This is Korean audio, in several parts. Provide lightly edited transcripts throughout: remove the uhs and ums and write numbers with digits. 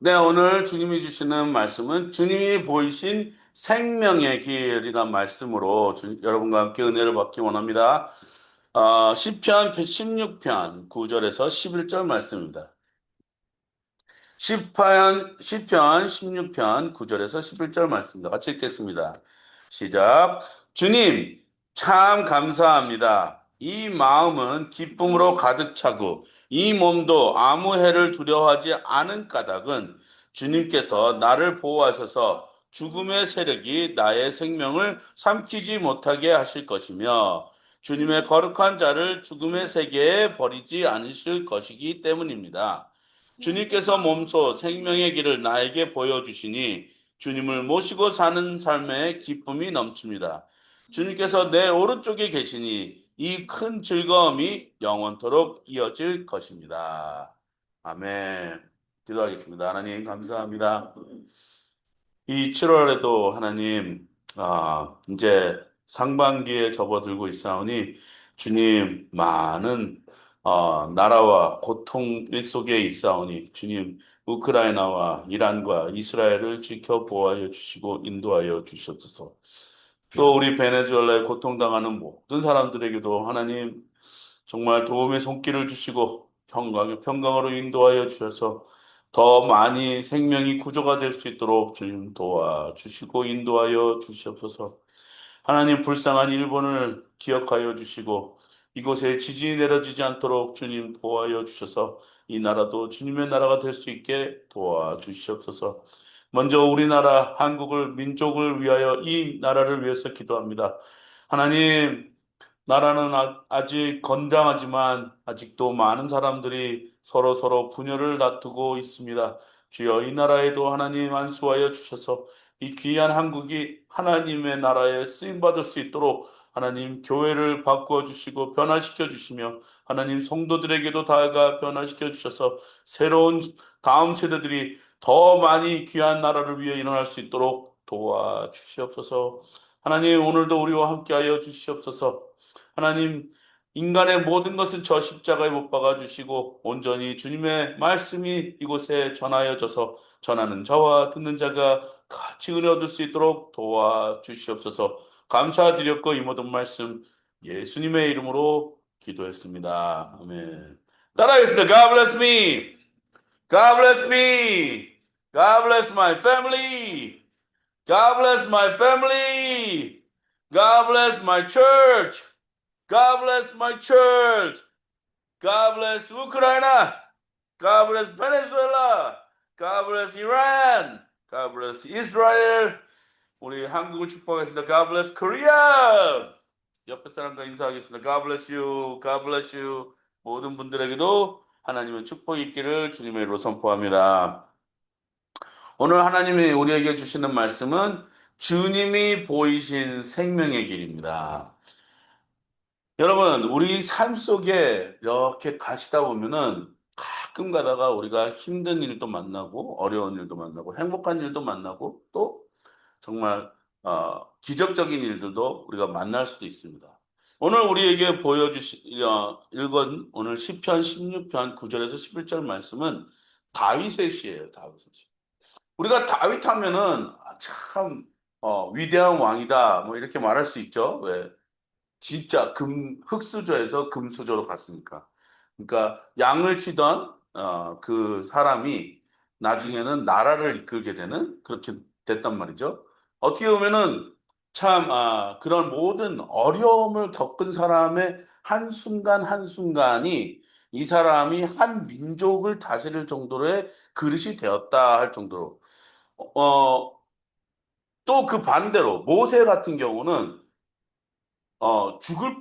네, 오늘 주님이 주시는 말씀은 주님이 보이신 생명의 길이란 말씀으로 여러분과 함께 은혜를 받기 원합니다. 시편 116편 9절에서 11절 말씀입니다. 시편 16편 9절에서 11절 말씀입니다. 같이 읽겠습니다. 시작. 주님, 참 감사합니다. 이 마음은 기쁨으로 가득 차고 이 몸도 아무 해를 두려워하지 않은 까닭은 주님께서 나를 보호하셔서 죽음의 세력이 나의 생명을 삼키지 못하게 하실 것이며 주님의 거룩한 자를 죽음의 세계에 버리지 않으실 것이기 때문입니다. 주님께서 몸소 생명의 길을 나에게 보여주시니 주님을 모시고 사는 삶에 기쁨이 넘칩니다. 주님께서 내 오른쪽에 계시니 이 큰 즐거움이 영원토록 이어질 것입니다. 아멘. 기도하겠습니다. 하나님 감사합니다. 이 7월에도 하나님, 이제 상반기에 접어들고 있사오니 주님 많은 나라와 고통 속에 있사오니 주님 우크라이나와 이란과 이스라엘을 지켜 보호하여 주시고 인도하여 주시옵소서. 또 우리 베네수엘라에 고통당하는 모든 사람들에게도 하나님 정말 도움의 손길을 주시고 평강으로 인도하여 주셔서 더 많이 생명이 구조가 될 수 있도록 주님 도와주시고 인도하여 주시옵소서. 하나님 불쌍한 일본을 기억하여 주시고 이곳에 지진이 내려지지 않도록 주님 보호하여 주셔서 이 나라도 주님의 나라가 될 수 있게 도와주시옵소서. 먼저 우리나라 한국을 민족을 위하여 이 나라를 위해서 기도합니다. 하나님 나라는 아직 건강하지만 아직도 많은 사람들이 서로 분열을 다투고 있습니다. 주여 이 나라에도 하나님 안수하여 주셔서 이 귀한 한국이 하나님의 나라에 쓰임받을 수 있도록 하나님 교회를 바꾸어 주시고 변화시켜 주시며 하나님 성도들에게도 다가 변화시켜 주셔서 새로운 다음 세대들이 더 많이 귀한 나라를 위해 일어날 수 있도록 도와주시옵소서. 하나님 오늘도 우리와 함께하여 주시옵소서. 하나님, 인간의 모든 것은 저 십자가에 못 박아 주시고 온전히 주님의 말씀이 이곳에 전하여져서 전하는 자와 듣는 자가 같이 은혜 얻을 수 있도록 도와주시옵소서. 감사드렸고 이 모든 말씀 예수님의 이름으로 기도했습니다. 아멘. 따라하겠습니다. God bless me. God bless me. God bless my family. God bless my family. God bless my church. God bless my church. God bless Ukraine. God bless Venezuela. God bless Iran. God bless Israel. 우리 한국을 축복하겠습니다. God bless Korea. 옆에 사람과 인사하겠습니다. God bless you. God bless you. 모든 분들에게도 하나님의 축복이 있기를 주님의 이름으로 선포합니다. 오늘 하나님이 우리에게 주시는 말씀은 주님이 보이신 생명의 길입니다. 여러분, 우리 삶 속에 이렇게 가시다 보면은 가끔 가다가 우리가 힘든 일도 만나고, 어려운 일도 만나고, 행복한 일도 만나고, 또 정말, 기적적인 일들도 우리가 만날 수도 있습니다. 오늘 우리에게 읽은 오늘 시편 16편 9절에서 11절 말씀은 다윗의 시예요, 다윗의 시. 우리가 다윗 하면은, 참, 위대한 왕이다, 뭐 이렇게 말할 수 있죠. 왜? 진짜 흙수저에서 금수저로 갔으니까. 그러니까 양을 치던 그 사람이 나중에는 나라를 이끌게 되는 그렇게 됐단 말이죠. 어떻게 보면은 참 그런 모든 어려움을 겪은 사람의 한순간 한순간이 이 사람이 한 민족을 다스릴 정도의 그릇이 되었다 할 정도로 또 그 반대로 모세 같은 경우는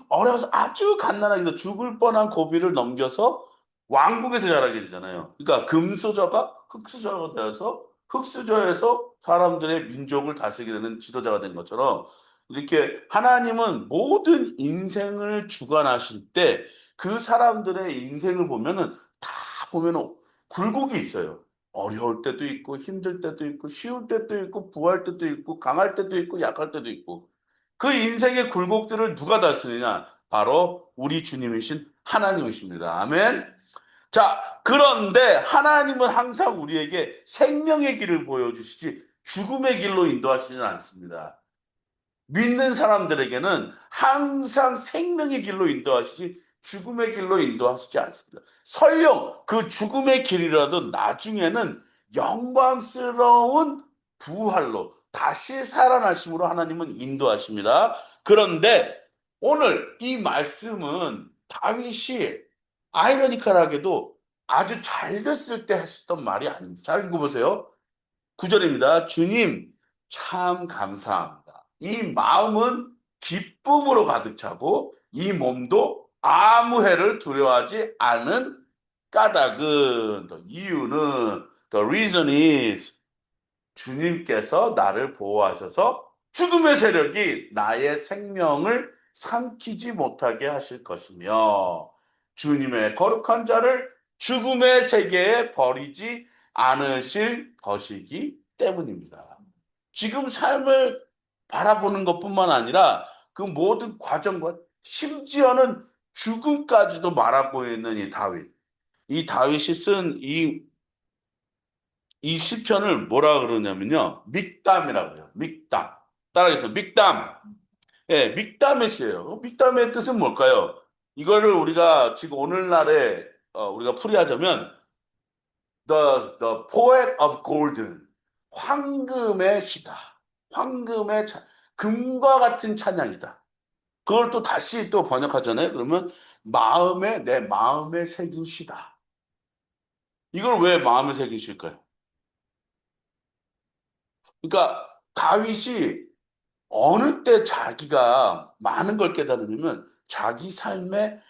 어려서 아주 갓난아기도 죽을 뻔한 고비를 넘겨서 왕국에서 자라게 되잖아요. 그러니까 금수저가 흙수저가 되어서 흙수저에서 사람들의 민족을 다스리게 되는 지도자가 된 것처럼 이렇게 하나님은 모든 인생을 주관하실 때 그 사람들의 인생을 보면은 다 보면은 굴곡이 있어요. 어려울 때도 있고 힘들 때도 있고 쉬울 때도 있고 부할 때도 있고 강할 때도 있고 약할 때도 있고 그 인생의 굴곡들을 누가 다스리냐? 바로 우리 주님이신 하나님이십니다. 아멘. 자, 그런데 하나님은 항상 우리에게 생명의 길을 보여주시지 죽음의 길로 인도하시지는 않습니다. 믿는 사람들에게는 항상 생명의 길로 인도하시지 죽음의 길로 인도하시지 않습니다. 설령 그 죽음의 길이라도 나중에는 영광스러운 부활로 다시 살아나심으로 하나님은 인도하십니다. 그런데 오늘 이 말씀은 다윗이 아이러니컬하게도 아주 잘 됐을 때 했었던 말이 아닙니다. 잘 읽어보세요. 9절입니다. 주님, 참 감사합니다. 이 마음은 기쁨으로 가득 차고 이 몸도 아무 해를 두려워하지 않은 까닭은, 이유는, the reason is 주님께서 나를 보호하셔서 죽음의 세력이 나의 생명을 삼키지 못하게 하실 것이며 주님의 거룩한 자를 죽음의 세계에 버리지 않으실 것이기 때문입니다. 지금 삶을 바라보는 것뿐만 아니라 그 모든 과정과 심지어는 죽음까지도 말하고 있는 이 다윗. 이 다윗이 쓴 이 시편을 뭐라 그러냐면요. 믹담이라고 해요. 믹담. 따라하겠습니다. 믹담. 예, 믹담의 시예요. 믹담의 뜻은 뭘까요? 이거를 우리가 지금 오늘날에 우리가 풀이하자면 the poet of golden. 황금의 시다. 황금의 금과 같은 찬양이다. 그걸 또 다시 또 번역하잖아요. 그러면 내 마음에 새긴 시다. 이걸 왜 마음에 새긴 시일까요? 그러니까 다윗이 어느 때 자기가 많은 걸 깨달으냐면 자기 삶에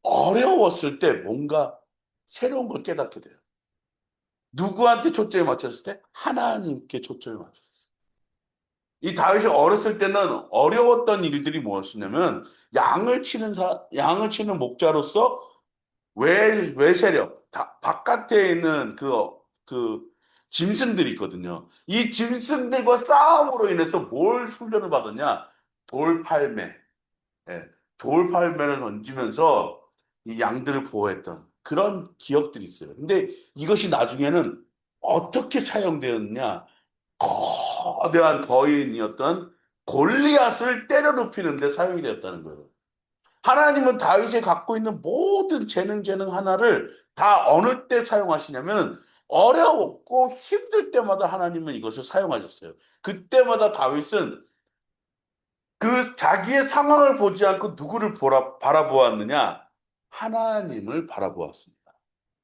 어려웠을 때 뭔가 새로운 걸 깨닫게 돼요. 누구한테 초점을 맞췄을 때? 하나님께 초점을 맞췄어요. 이 다윗이 어렸을 때는 어려웠던 일들이 무엇이냐면 양을 치는 목자로서 외세력, 바깥에 있는 그 짐승들이 있거든요. 이 짐승들과 싸움으로 인해서 뭘 훈련을 받았냐? 돌팔매. 예, 돌팔매를 던지면서 이 양들을 보호했던 그런 기억들이 있어요. 근데 이것이 나중에는 어떻게 사용되었냐? 거대한 거인이었던 골리앗을 때려 눕히는 데 사용이 되었다는 거예요. 하나님은 다윗이 갖고 있는 모든 재능 하나를 다 어느 때 사용하시냐면 어려웠고 힘들 때마다 하나님은 이것을 사용하셨어요. 그때마다 다윗은 그 자기의 상황을 보지 않고 누구를 바라보았느냐? 하나님을 바라보았습니다.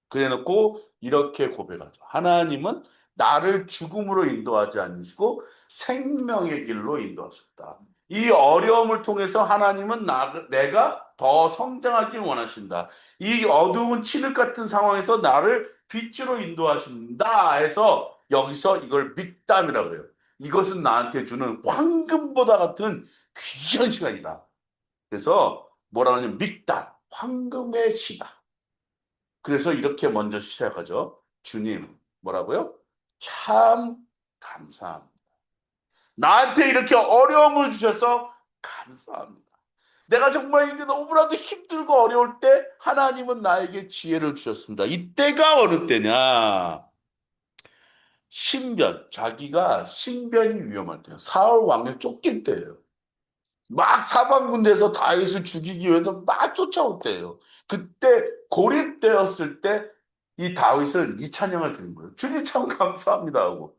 그래놓고 이렇게 고백하죠. 하나님은 나를 죽음으로 인도하지 않으시고 생명의 길로 인도하셨다. 이 어려움을 통해서 하나님은 내가 더 성장하길 원하신다. 이 어두운 칠흑 같은 상황에서 나를 빛으로 인도하신다 해서 여기서 이걸 믹담이라고 해요. 이것은 나한테 주는 황금보다 같은 귀한 시간이다. 그래서 뭐라 하냐면 믹담, 황금의 시다. 그래서 이렇게 먼저 시작하죠. 주님, 뭐라고요? 참 감사합니다. 나한테 이렇게 어려움을 주셔서 감사합니다. 내가 정말 이게 너무나도 힘들고 어려울 때 하나님은 나에게 지혜를 주셨습니다. 이때가 어느 때냐? 자기가 신변이 위험할 때요. 사울 왕에 쫓길 때예요. 막 사방군대에서 다윗을 죽이기 위해서 막 쫓아올 때예요. 그때 고립되었을 때 이 다윗은 이 찬양을 드린 거예요. 주님 참 감사합니다 하고.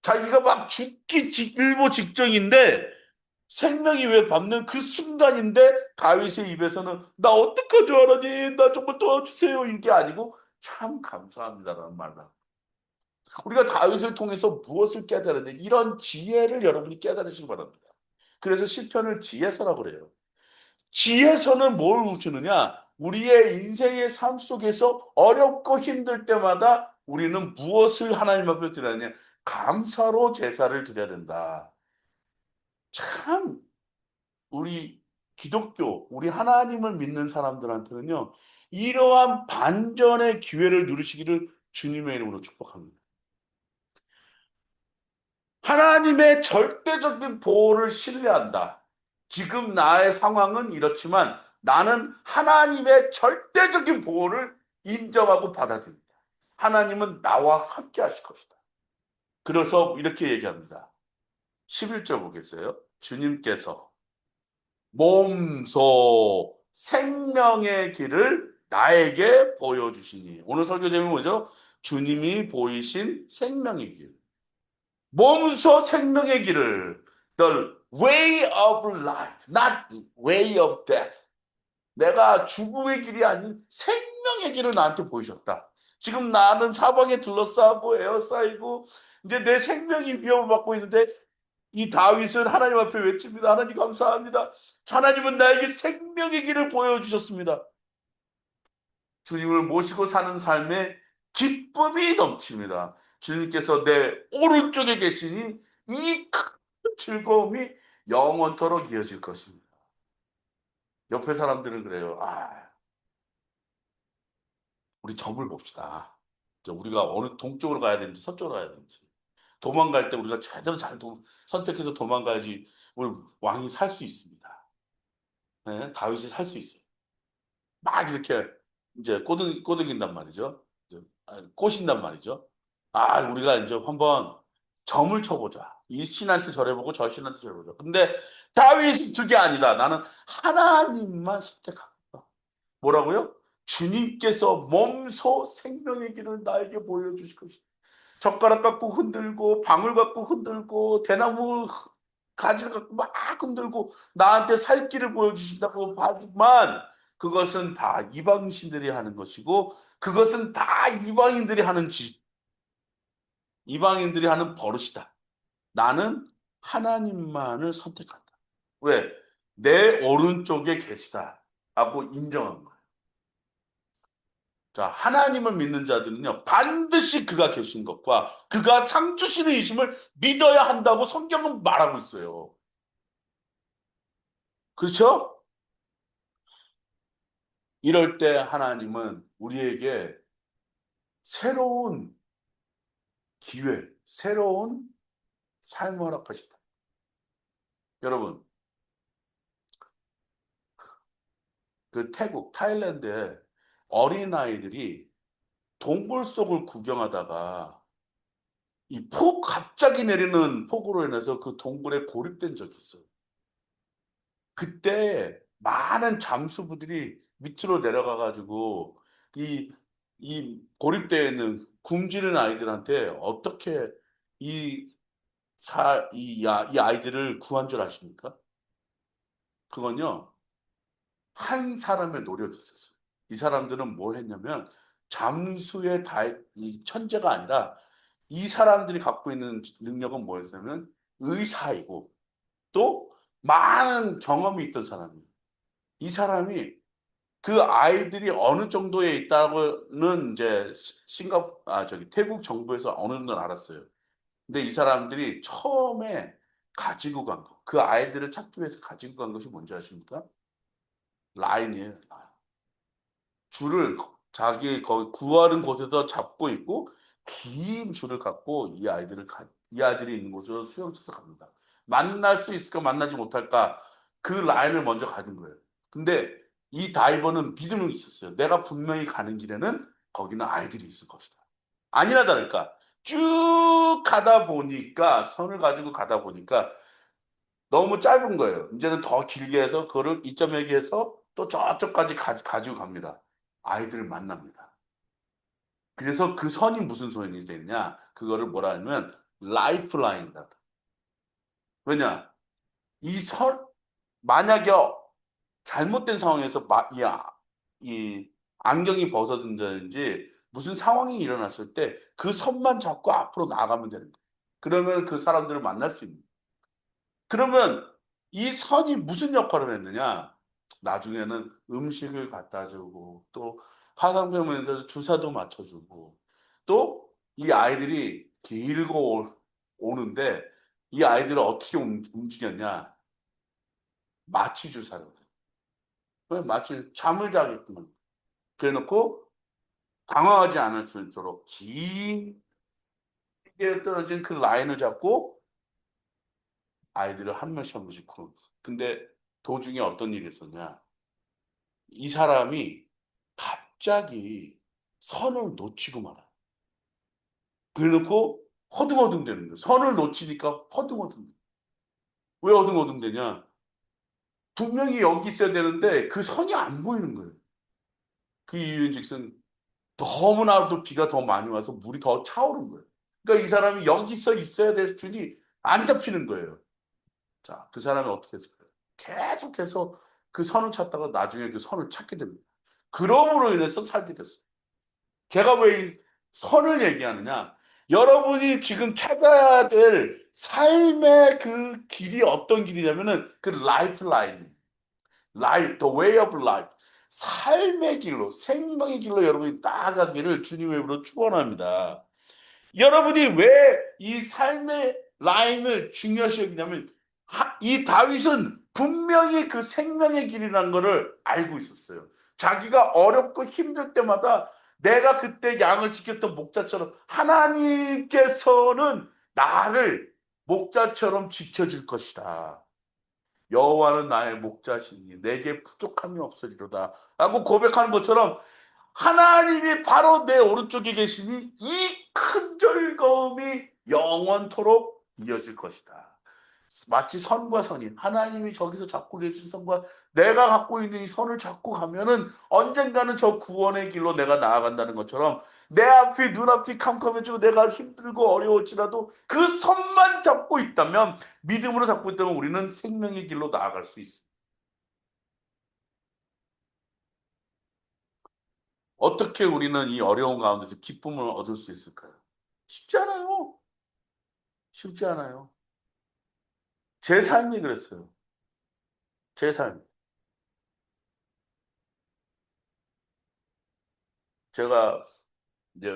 자기가 막 일보 직전인데 생명이 왜 받는 그 순간인데 다윗의 입에서는 나 어떡하죠 하나님 나 정말 도와주세요 이게 아니고 참 감사합니다라는 말을 우리가 다윗을 통해서 무엇을 깨달았는데 이런 지혜를 여러분이 깨달으시기 바랍니다. 그래서 시편을 지혜서라고 그래요. 지혜서는 뭘 주느냐? 우리의 인생의 삶 속에서 어렵고 힘들 때마다 우리는 무엇을 하나님 앞에 드려야 하냐? 감사로 제사를 드려야 된다. 참 우리 우리 하나님을 믿는 사람들한테는요. 이러한 반전의 기회를 누리시기를 주님의 이름으로 축복합니다. 하나님의 절대적인 보호를 신뢰한다. 지금 나의 상황은 이렇지만 나는 하나님의 절대적인 보호를 인정하고 받아들입니다. 하나님은 나와 함께 하실 것이다. 그래서 이렇게 얘기합니다. 11절 보겠어요. 주님께서 몸소 생명의 길을 나에게 보여주시니. 오늘 설교 제목이 뭐죠? 주님이 보이신 생명의 길. 몸소 생명의 길을 The way of life, not way of death. 내가 죽음의 길이 아닌 생명의 길을 나한테 보이셨다. 지금 나는 사방에 둘러싸고 에어싸이고 이제 내 생명이 위협을 받고 있는데 이 다윗은 하나님 앞에 외칩니다. 하나님 감사합니다. 하나님은 나에게 생명의 길을 보여주셨습니다. 주님을 모시고 사는 삶에 기쁨이 넘칩니다. 주님께서 내 오른쪽에 계시니 이 큰 즐거움이 영원토록 이어질 것입니다. 옆에 사람들은 그래요. 우리 점을 봅시다. 우리가 어느 동쪽으로 가야 되는지 서쪽으로 가야 되는지. 도망갈 때 우리가 제대로 잘 선택해서 도망가야지 우리 왕이 살 수 있습니다. 네, 다윗이 살 수 있어요. 막 이렇게 이제 꼬드긴단 말이죠. 꼬신단 말이죠. 우리가 이제 한번 점을 쳐보자. 이 신한테 절해보고 저 신한테 절해보자. 근데 다윗이 그게 아니다. 나는 하나님만 선택하겠다. 뭐라고요? 주님께서 몸소 생명의 길을 나에게 보여주실 것이다. 젓가락 갖고 흔들고 방울 갖고 흔들고 대나무 가지를 갖고 막 흔들고 나한테 살 길을 보여주신다고 하지만 그것은 다 이방신들이 하는 것이고 그것은 다 이방인들이 하는 버릇이다. 나는 하나님만을 선택한다. 왜? 내 오른쪽에 계시다. 라고 인정한 거예요. 자, 하나님을 믿는 자들은요, 반드시 그가 계신 것과 그가 상 주시는 이심을 믿어야 한다고 성경은 말하고 있어요. 그렇죠? 이럴 때 하나님은 우리에게 새로운 기회, 새로운 삶을 허락하신다. 여러분, 그 태국, 타일랜드에 어린아이들이 동굴 속을 구경하다가 갑자기 내리는 폭우로 인해서 그 동굴에 고립된 적이 있어요. 그때 많은 잠수부들이 밑으로 내려가 가지고 이, 이 고립되어 있는 굶주린 아이들한테 어떻게 이 이 아이들을 구한 줄 아십니까? 그건요, 한 사람의 노력이 있었어요. 이 사람들은 뭘 했냐면 잠수의 이 천재가 아니라 이 사람들이 갖고 있는 능력은 뭐였냐면 의사이고 또 많은 경험이 있던 사람이에요. 이 사람이 그 아이들이 어느 정도에 있다고는 이제 태국 정부에서 어느 정도 알았어요. 근데 이 사람들이 처음에 가지고 간 거, 그 아이들을 찾기 위해서 가지고 간 것이 뭔지 아십니까? 라인이에요. 줄을 거기 구하는 곳에서 잡고 있고 긴 줄을 갖고 이 아이들이 있는 곳으로 수영쳐서 갑니다. 만날 수 있을까 만나지 못할까 그 라인을 먼저 가는 거예요. 근데 이 다이버는 믿음이 있었어요. 내가 분명히 가는 길에는 거기는 아이들이 있을 것이다. 아니나 다를까 쭉 가다 보니까 선을 가지고 가다 보니까 너무 짧은 거예요. 이제는 더 길게 해서 그거를 이점 얘기해서 또 저쪽까지 가지고 갑니다. 아이들을 만납니다. 그래서 그 선이 무슨 선이 되느냐? 그거를 뭐라 하냐면 라이프라인이다. 왜냐? 이 선, 만약에 잘못된 상황에서 이 안경이 벗어진다든지 무슨 상황이 일어났을 때 그 선만 잡고 앞으로 나가면 되는 거예요. 그러면 그 사람들을 만날 수 있는 거예요. 그러면 이 선이 무슨 역할을 했느냐? 나중에는 음식을 갖다 주고 또 화상병원에서 주사도 맞춰주고 또 이 아이들이 길고 오는데 이 아이들을 어떻게 움직였냐? 마취 주사로. 왜 마취 잠을 자게끔 그래놓고 당황하지 않을 수 있도록 길게 떨어진 그 라인을 잡고 아이들을 한 명씩 한 명씩 구는 거예요. 근데 도중에 어떤 일이 있었냐? 이 사람이 갑자기 선을 놓치고 말아. 그래놓고 허둥허둥 되는 거예요. 선을 놓치니까 허둥허둥. 왜 허둥허둥 되냐? 분명히 여기 있어야 되는데 그 선이 안 보이는 거예요. 그 이유인즉슨 너무나도 비가 더 많이 와서 물이 더 차오른 거예요. 그러니까 이 사람이 여기서 있어야 될 줄이 안 잡히는 거예요. 자, 그 사람이 어떻게 했을까요? 계속해서 그 선을 찾다가 나중에 그 선을 찾게 됩니다. 그럼으로 인해서 살게 됐어요. 제가 왜 이 선을 얘기하느냐? 여러분이 지금 찾아야 될 삶의 그 길이 어떤 길이냐면은 그 라이프 라인, 라이프, the way of life. 삶의 길로, 생명의 길로 여러분이 나아가기를 주님의 이름으로 축원합니다. 여러분이 왜 이 삶의 라인을 중요시 여기냐면 이 다윗은 분명히 그 생명의 길이라는 것을 알고 있었어요. 자기가 어렵고 힘들 때마다 내가 그때 양을 지켰던 목자처럼 하나님께서는 나를 목자처럼 지켜줄 것이다. 여호와는 나의 목자시니 내게 부족함이 없으리로다. 라고 고백하는 것처럼 하나님이 바로 내 오른쪽에 계시니 이 큰 즐거움이 영원토록 이어질 것이다. 마치 선과 선이 하나님이 저기서 잡고 계신 선과 내가 갖고 있는 이 선을 잡고 가면은 언젠가는 저 구원의 길로 내가 나아간다는 것처럼 내 앞이 눈앞이 캄캄해지고 내가 힘들고 어려울지라도 그 선만 잡고 있다면 믿음으로 잡고 있다면 우리는 생명의 길로 나아갈 수 있습니다. 어떻게 우리는 이 어려운 가운데서 기쁨을 얻을 수 있을까요? 쉽지 않아요. 쉽지 않아요. 제 삶이 그랬어요. 제 삶. 제가 이제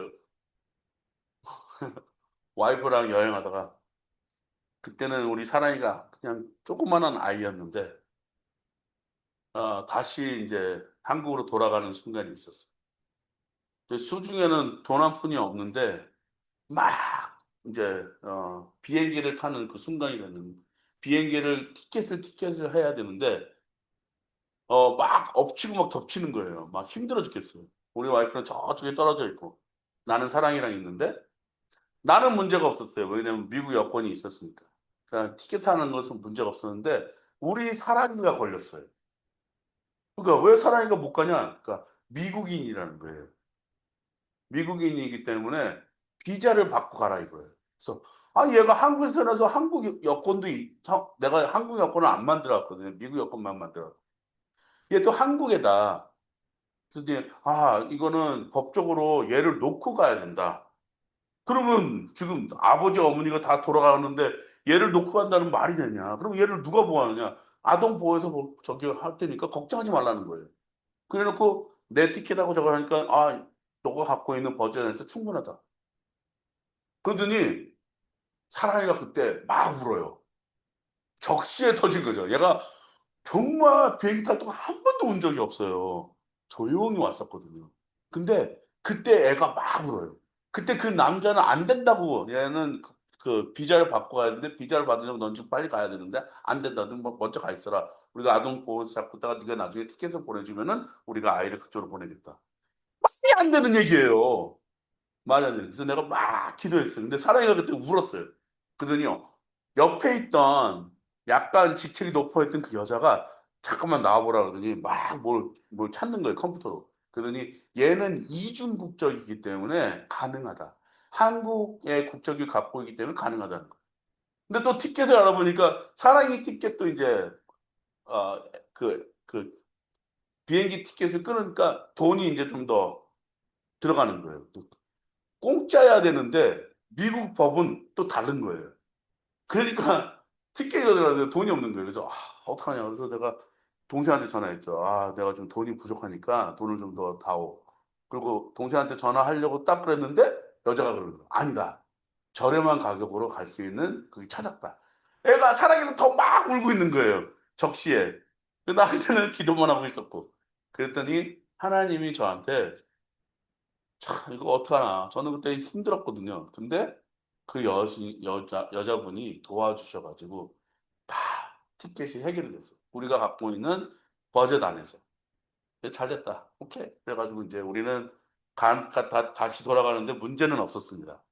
와이프랑 여행하다가 그때는 우리 사랑이가 그냥 조그만한 아이였는데 다시 이제 한국으로 돌아가는 순간이 있었어요. 근데 수중에는 돈 한 푼이 없는데 막 이제 비행기를 타는 그 순간이 됐는데 비행기를 티켓을 해야 되는데 막 엎치고 막 덮치는 거예요. 막 힘들어 죽겠어요. 우리 와이프는 저쪽에 떨어져 있고 나는 사랑이랑 있는데 나는 문제가 없었어요. 왜냐면 미국 여권이 있었으니까. 그러니까 티켓 타는 것은 문제가 없었는데 우리 사랑이가 걸렸어요. 그러니까 왜 사랑이가 못 가냐? 그러니까 미국인이라는 거예요. 미국인이기 때문에 비자를 받고 가라 이거예요. 그래서 얘가 한국에서 태어나서 한국 여권도 내가 한국 여권을 안 만들어 왔거든요. 미국 여권만 만들어 왔고. 얘 또 한국에다. 그래서 이제 이거는 법적으로 얘를 놓고 가야 된다. 그러면 지금 아버지 어머니가 다 돌아가는데 얘를 놓고 간다는 말이 되냐? 그럼 얘를 누가 보호하느냐? 아동 보호에서 저기 할 테니까 걱정하지 말라는 거예요. 그래 놓고 내 티켓하고 저걸 하니까 너가 갖고 있는 버전에서 충분하다. 그러더니 사랑이가 그때 막 울어요. 적시에 터진 거죠. 얘가 정말 비행기 탈 동안 한 번도 운 적이 없어요. 조용히 왔었거든요. 근데 그때 애가 막 울어요. 그때 그 남자는 안 된다고 얘는 그 비자를 받고 가야 되는데 비자를 받으려면 넌 지금 빨리 가야 되는데 안 된다. 너 먼저 가 있어라. 우리가 아동보호사 잡고 있다가 네가 나중에 티켓을 보내주면은 우리가 아이를 그쪽으로 보내겠다. 말이 안 되는 얘기예요. 말이 안 되는. 그래서 내가 막 기도했어요. 근데 사랑이가 그때 울었어요. 그러더니요. 옆에 있던 약간 직책이 높아있던 그 여자가 잠깐만 나와보라 그러더니 막 뭘 찾는 거예요, 컴퓨터로. 그러더니 얘는 이중 국적이기 때문에 가능하다. 한국의 국적을 갖고 있기 때문에 가능하다는 거예요. 근데 또 티켓을 알아보니까 사랑이 티켓도 이제 어, 그 비행기 티켓을 끊으니까 돈이 이제 좀 더 들어가는 거예요. 또 공짜야 되는데 미국 법은 또 다른 거예요. 그러니까 티켓이 들어가는데 돈이 없는 거예요. 그래서 어떡하냐. 그래서 내가 동생한테 전화했죠. 내가 좀 돈이 부족하니까 돈을 좀 더 다오. 그리고 동생한테 전화하려고 딱 그랬는데 여자가 그러는 거야. 아니다. 저렴한 가격으로 갈 수 있는 그게 찾았다. 애가 사랑이는 더 막 울고 있는 거예요. 적시에. 나 그때는 기도만 하고 있었고. 그랬더니 하나님이 저한테 참 이거 어떡하나. 저는 그때 힘들었거든요. 근데 그 여자분이 도와주셔 가지고 다 티켓이 해결이 됐어. 우리가 갖고 있는 버젯 안에서. 그래서 잘 됐다. 오케이. 그래 가지고 이제 우리는 다시 돌아가는데 문제는 없었습니다.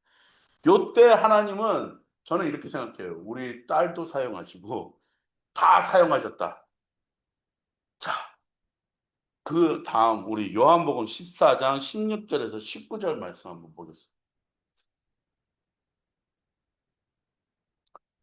요때 하나님은 저는 이렇게 생각해요. 우리 딸도 사용하시고 다 사용하셨다. 자, 그 다음 우리 요한복음 14장 16절에서 19절 말씀 한번 보겠습니다.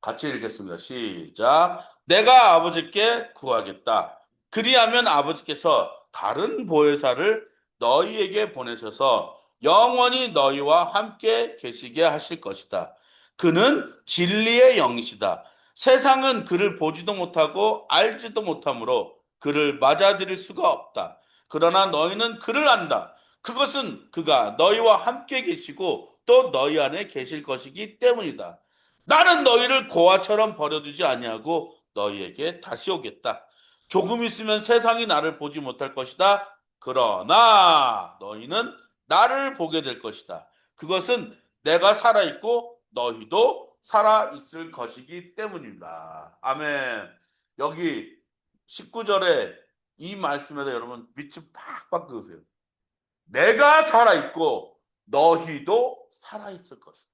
같이 읽겠습니다. 시작. 내가 아버지께 구하겠다. 그리하면 아버지께서 다른 보혜사를 너희에게 보내셔서 영원히 너희와 함께 계시게 하실 것이다. 그는 진리의 영이시다. 세상은 그를 보지도 못하고 알지도 못하므로 그를 맞아들일 수가 없다. 그러나 너희는 그를 안다. 그것은 그가 너희와 함께 계시고 또 너희 안에 계실 것이기 때문이다. 나는 너희를 고아처럼 버려두지 아니하고 너희에게 다시 오겠다. 조금 있으면 세상이 나를 보지 못할 것이다. 그러나 너희는 나를 보게 될 것이다. 그것은 내가 살아있고 너희도 살아있을 것이기 때문이다. 아멘. 여기 19절에 이 말씀에서 여러분 밑줄 팍팍 그으세요. 내가 살아있고 너희도 살아있을 것이다.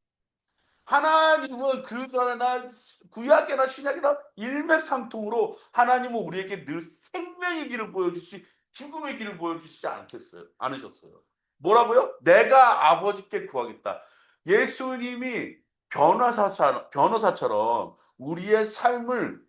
하나님은 그 전에나 구약이나 신약이나 일맥상통으로 하나님은 우리에게 늘 생명의 길을 보여주시 죽음의 길을 보여주시지 않겠어요? 않으셨어요. 뭐라고요? 내가 아버지께 구하겠다. 예수님이 변호사처럼 우리의 삶을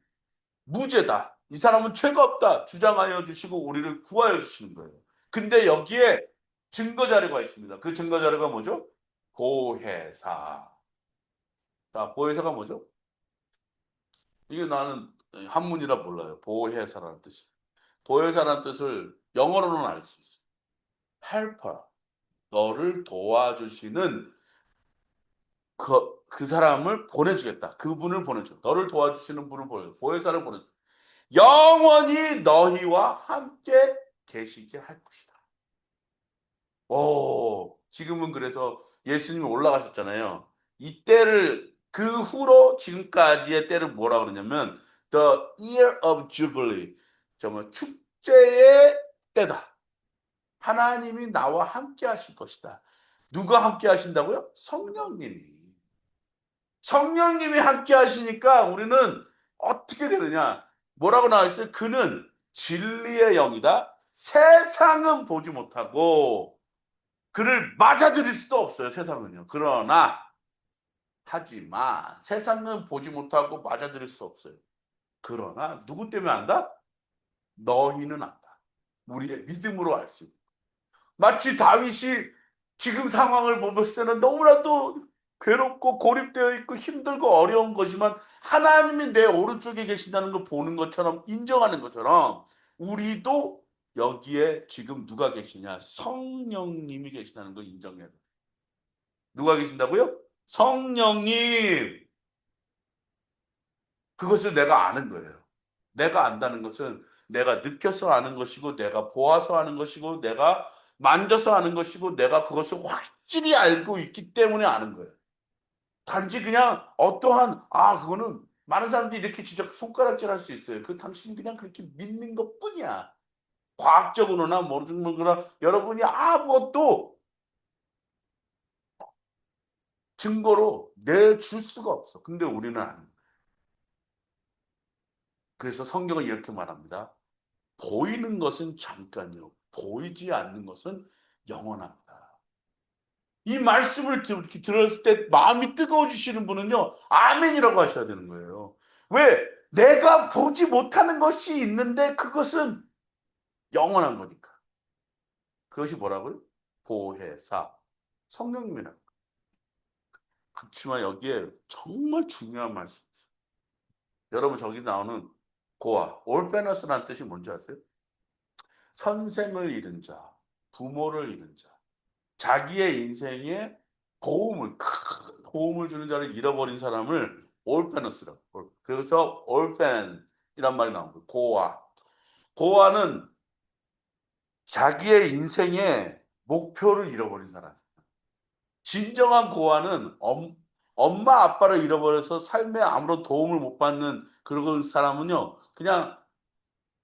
무죄다. 이 사람은 죄가 없다. 주장하여 주시고 우리를 구하여 주시는 거예요. 근데 여기에 증거 자료가 있습니다. 그 증거 자료가 뭐죠? 보혜사. 자, 보혜사가 뭐죠? 이게 나는 한문이라 몰라요. 보혜사라는 뜻이. 보혜사라는 뜻을 영어로는 알 수 있어요. helper. 너를 도와주시는 그 사람을 보내주겠다. 그분을 보내줘. 너를 도와주시는 분을 보내줘. 보혜사를 보내줘. 영원히 너희와 함께 계시게 할 것이다. 오, 지금은 그래서 예수님이 올라가셨잖아요. 이 때를 그 후로 지금까지의 때를 뭐라 그러냐면 the year of jubilee. 정말 축제의 때다. 하나님이 나와 함께 하실 것이다. 누가 함께 하신다고요? 성령님이. 성령님이 함께 하시니까 우리는 어떻게 되느냐? 뭐라고 나와 있어요? 그는 진리의 영이다. 세상은 보지 못하고 그를 맞아들일 수도 없어요, 세상은요. 그러나, 하지만, 세상은 보지 못하고 맞아들일 수 없어요. 그러나, 누구 때문에 안다? 너희는 안다. 우리의 믿음으로 알 수 있다. 마치 다윗이 지금 상황을 보았을 때는 너무나도 괴롭고 고립되어 있고 힘들고 어려운 것이지만 하나님이 내 오른쪽에 계신다는 걸 보는 것처럼 인정하는 것처럼 우리도 여기에 지금 누가 계시냐? 성령님이 계시다는 걸 인정해야 돼. 누가 계신다고요? 성령님. 그것을 내가 아는 거예요. 내가 안다는 것은 내가 느껴서 아는 것이고, 내가 보아서 아는 것이고, 내가 만져서 아는 것이고, 내가 그것을 확실히 알고 있기 때문에 아는 거예요. 단지 그냥 어떠한, 그거는 많은 사람들이 이렇게 진짜 손가락질 할 수 있어요. 그 당신이 그냥 그렇게 믿는 것 뿐이야. 과학적으로나 뭐나 여러분이 아무것도 증거로 내줄 수가 없어. 근데 우리는 아는 거예요. 그래서 성경은 이렇게 말합니다. 보이는 것은 잠깐이요. 보이지 않는 것은 영원합니다. 이 말씀을 이렇게 들었을 때 마음이 뜨거워지시는 분은요. 아멘이라고 하셔야 되는 거예요. 왜? 내가 보지 못하는 것이 있는데 그것은 영원한 거니까. 그것이 뭐라고요? 보혜사. 성령님이라고. 그렇지만 여기에 정말 중요한 말씀이 있어요. 여러분 저기 나오는 고아, 올페너스라는 뜻이 뭔지 아세요? 선생을 잃은 자, 부모를 잃은 자, 자기의 인생에 큰 도움을 주는 자를 잃어버린 사람을 올페너스라고. 그래서 올펜이란 말이 나온 거예요. 고아. 고아는 자기의 인생의 목표를 잃어버린 사람. 진정한 고아는 엄마 아빠를 잃어버려서 삶에 아무런 도움을 못 받는 그런 사람은요. 그냥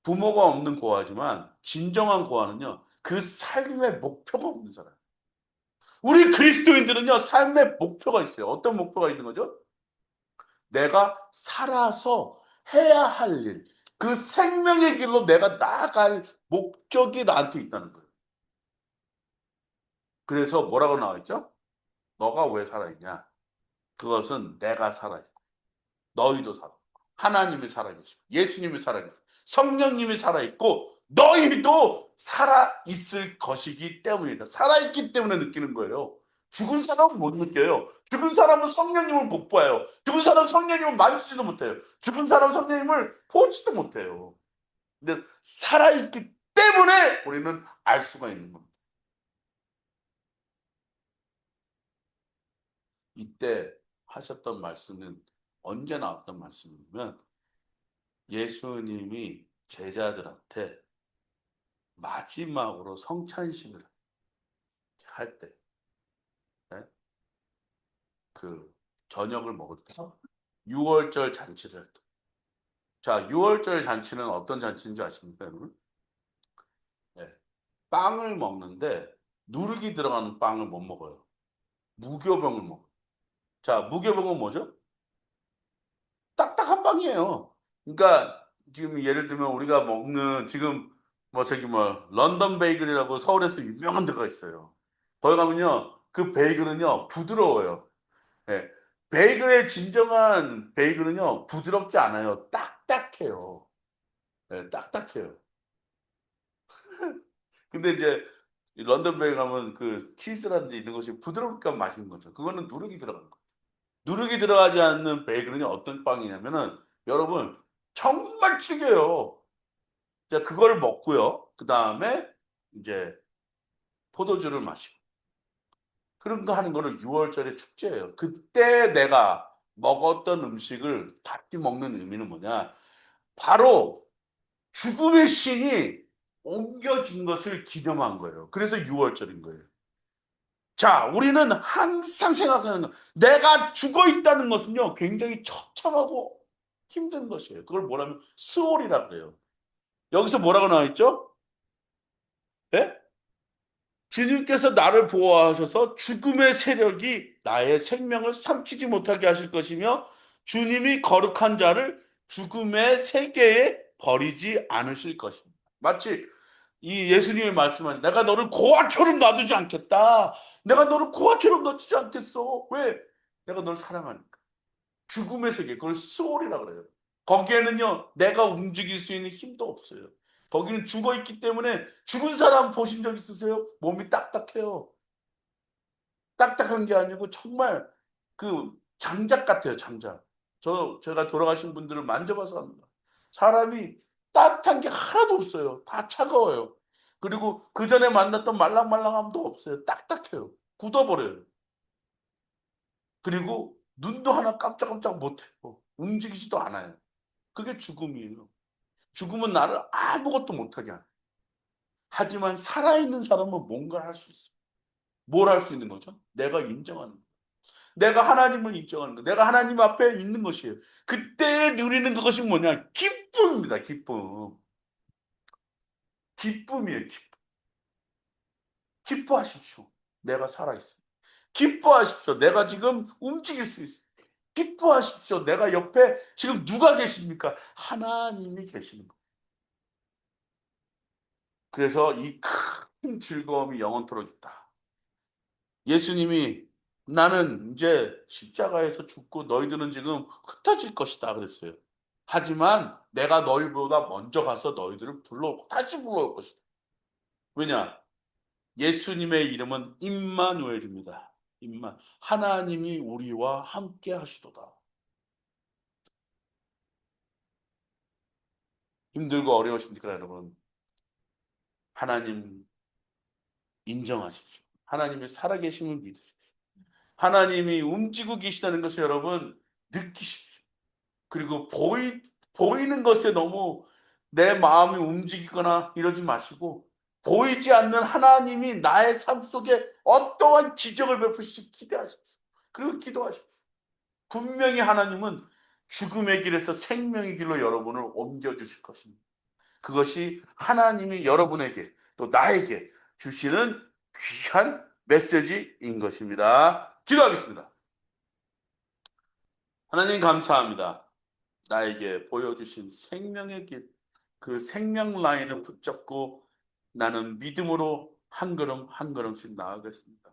부모가 없는 고아지만 진정한 고아는요. 그 삶의 목표가 없는 사람. 우리 그리스도인들은요, 삶의 목표가 있어요. 어떤 목표가 있는 거죠? 내가 살아서 해야 할 일, 그 생명의 길로 내가 나아갈 목적이 나한테 있다는 거예요. 그래서 뭐라고 나와 있죠? 너가 왜 살아있냐? 그것은 내가 살아있고, 너희도 살아. 하나님이 살아계시고, 예수님이 살아계시고, 성령님이 살아있고, 너희도 살아있을 것이기 때문이다. 살아있기 때문에 느끼는 거예요. 죽은 사람은 못 느껴요. 죽은 사람은 성령님을 못 봐요. 죽은 사람은 성령님을 만지지도 못해요. 죽은 사람은 성령님을 보지도 못해요. 근데 살아있기 때문에 우리는 알 수가 있는 겁니다. 이때 하셨던 말씀은 언제 나왔던 말씀이냐면 예수님이 제자들한테 마지막으로 성찬식을 할 때, 예? 그 저녁을 먹을 때, 유월절 잔치를 할 때. 자, 유월절 잔치는 어떤 잔치인지 아십니까, 여러분? 예. 빵을 먹는데 누룩이 들어가는 빵을 못 먹어요. 무교병을 먹어요. 자, 무교병은 뭐죠? 딱딱한 빵이에요. 그러니까 지금 예를 들면 우리가 먹는 지금 뭐 저기 뭐 런던 베이글이라고 서울에서 유명한 데가 있어요. 거기 가면요, 그 베이글은요 부드러워요. 예. 베이글의 진정한 베이글은요 부드럽지 않아요. 딱딱해요. 예, 딱딱해요. 근데 이제 이 런던 베이글 가면 그 치즈라든지 이런 것이 부드러우니까 맛있는 거죠. 그거는 누룩이 들어간 거. 누룩이 들어가지 않는 베이글은요 어떤 빵이냐면은 여러분 정말 튀겨요. 자, 그거를 먹고요. 그다음에 이제 포도주를 마시고. 그런 거 하는 거를 6월절의 축제예요. 그때 내가 먹었던 음식을 다시 먹는 의미는 뭐냐? 바로 죽음의 신이 옮겨진 것을 기념한 거예요. 그래서 6월절인 거예요. 자, 우리는 항상 생각하는 거, 내가 죽어 있다는 것은요, 굉장히 처참하고 힘든 것이에요. 그걸 뭐라면 스올이라 그래요. 여기서 뭐라고 나와 있죠? 예? 주님께서 나를 보호하셔서 죽음의 세력이 나의 생명을 삼키지 못하게 하실 것이며 주님이 거룩한 자를 죽음의 세계에 버리지 않으실 것입니다. 마치 이 예수님이 말씀하신 내가 너를 고아처럼 놔두지 않겠다. 내가 너를 고아처럼 놓치지 않겠어. 왜? 내가 널 사랑하니까. 죽음의 세계, 그걸 스올이라 그래요. 거기에는요, 내가 움직일 수 있는 힘도 없어요. 거기는 죽어 있기 때문에 죽은 사람 보신 적 있으세요? 몸이 딱딱해요. 딱딱한 게 아니고 정말 그 장작 같아요, 장작. 제가 돌아가신 분들을 만져봐서 합니다. 사람이 따뜻한 게 하나도 없어요. 다 차가워요. 그리고 그 전에 만났던 말랑말랑함도 없어요. 딱딱해요. 굳어버려요. 그리고 눈도 하나 깜짝깜짝 못해요. 움직이지도 않아요. 그게 죽음이에요. 죽음은 나를 아무것도 못하게 하는. 하지만 살아있는 사람은 뭔가를 할 수 있어요. 뭘 할 수 있는 거죠? 내가 인정하는 거. 내가 하나님을 인정하는 거. 내가 하나님 앞에 있는 것이에요. 그때 누리는 그것이 뭐냐? 기쁨입니다. 기쁨. 기쁨이에요. 기뻐하십시오. 내가 살아있어요. 기뻐하십시오. 내가 지금 움직일 수 있어요. 기뻐하십시오. 내가 옆에 지금 누가 계십니까? 하나님이 계시는 거예요. 그래서 이 큰 즐거움이 영원토록 있다. 예수님이 나는 이제 십자가에서 죽고 너희들은 지금 흩어질 것이다 그랬어요. 하지만 내가 너희보다 먼저 가서 너희들을 다시 불러올 것이다. 왜냐? 예수님의 이름은 임마누엘입니다. 하나님이 우리와 함께 하시도다. 힘들고 어려우십니까, 여러분? 하나님 인정하십시오. 하나님의 살아계심을 믿으십시오. 하나님이 움직이고 계시다는 것을 여러분 느끼십시오. 그리고 보이는 것에 너무 내 마음이 움직이거나 이러지 마시고 보이지 않는 하나님이 나의 삶 속에 어떠한 기적을 베푸실지 기대하십시오. 그리고 기도하십시오. 분명히 하나님은 죽음의 길에서 생명의 길로 여러분을 옮겨주실 것입니다. 그것이 하나님이 여러분에게 또 나에게 주시는 귀한 메시지인 것입니다. 기도하겠습니다. 하나님 감사합니다. 나에게 보여주신 생명의 길, 그 생명 라인을 붙잡고 나는 믿음으로 한 걸음 한 걸음씩 나아가겠습니다.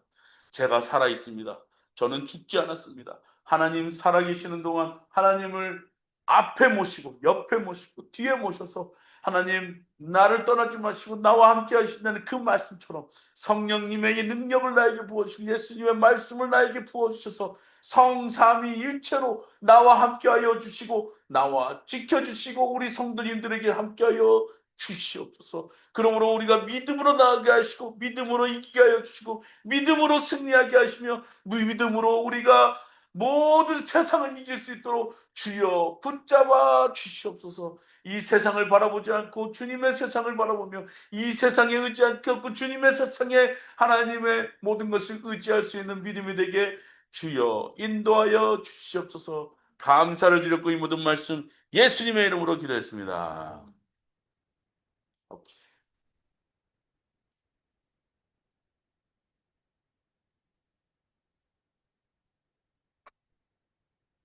제가 살아 있습니다. 저는 죽지 않았습니다. 하나님 살아계시는 동안 하나님을 앞에 모시고 옆에 모시고 뒤에 모셔서 하나님 나를 떠나지 마시고 나와 함께 하신다는 그 말씀처럼 성령님의 능력을 나에게 부어주시고 예수님의 말씀을 나에게 부어주셔서 성삼위 일체로 나와 함께하여 주시고 나와 지켜주시고 우리 성도님들에게 함께하여 주시옵소서. 그러므로 우리가 믿음으로 나아가게 하시고 믿음으로 이기게 하여 주시고 믿음으로 승리하게 하시며 믿음으로 우리가 모든 세상을 이길 수 있도록 주여 붙잡아 주시옵소서. 이 세상을 바라보지 않고 주님의 세상을 바라보며 이 세상에 의지하지 않고 주님의 세상에 하나님의 모든 것을 의지할 수 있는 믿음이 되게 주여 인도하여 주시옵소서. 감사를 드렸고 이 모든 말씀 예수님의 이름으로 기도했습니다.